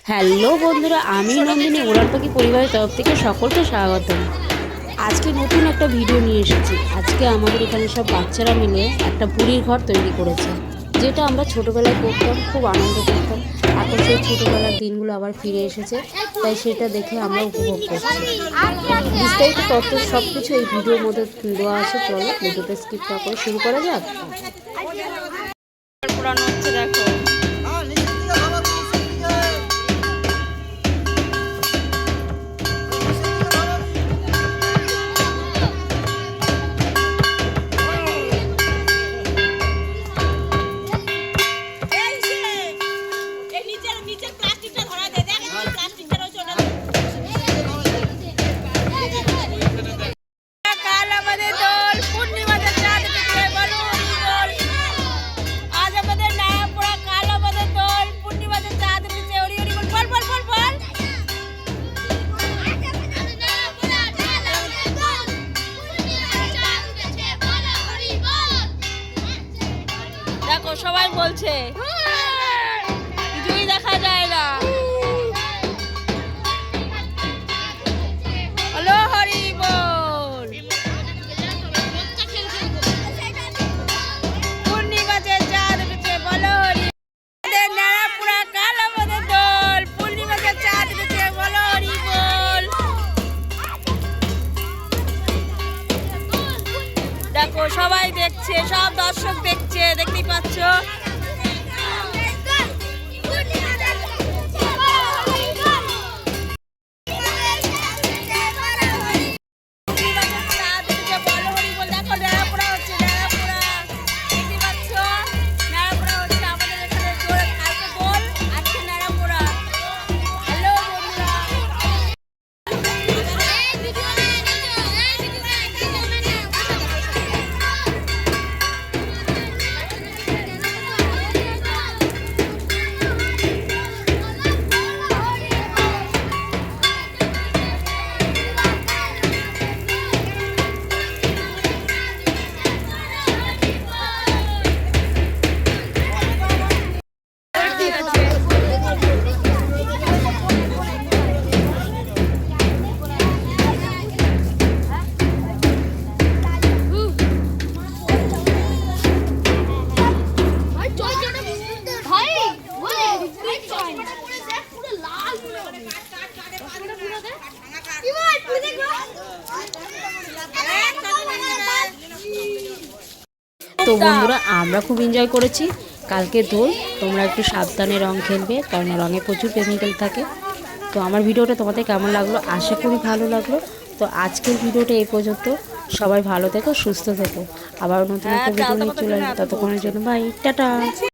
Hello বন্ধুরা, আমি নন্দিনী উড়ান পাখি পরিবারের তরফ থেকে সকলকে স্বাগত। আজকে নতুন একটা ভিডিও নিয়ে এসেছি। আজকে আমাদের এখানে সব বাচ্চারা মিলে একটা পুরীর ঘর তৈরি করেছে, যেটা আমরা ছোটোবেলায় করতাম, খুব আনন্দ করতাম। এখন সেই ছোটোবেলার দিনগুলো আবার ফিরে এসেছে, তাই সেটা দেখে আমরা উপভোগ করছি। বিস্তারিত তথ্য সব কিছু এই ভিডিওর মধ্যে দেওয়া আছে। চলো ভিডিওটা স্কিপ না করে শুরু করা যাক। পুরানো হচ্ছে, দেখো। দেখো সবাই বলছে, কিছুই দেখা যায় না। হলো হরি বল। পূর্ণিমাতে চাঁদ উঠেছে, বলো হরি। নারাপুরা কালো আমাদের দোল, পূর্ণিমাতে চাঁদ উঠেছে, বলো হরি বল। দেখো সবাই দেখছে, সব দর্শক দেখছে, দেখতেই পাচ্ছ। তো বন্ধুরা, আমরা খুব এনজয় করেছি কালকে দোল। তোমরা একটু সাবধানে রং খেলবে, কারণ রঙে প্রচুর কেমিক্যাল থাকে। তো আমার ভিডিওটা তোমাদের কেমন লাগলো, আশা করি ভালো লাগলো। তো আজকের ভিডিওটা এই পর্যন্ত। সবাই ভালো থেকো, সুস্থ থেকো। আবার নতুন একটা ভিডিও নিয়ে চলে আসবো। ততক্ষণের জন্য বাই, টাটা।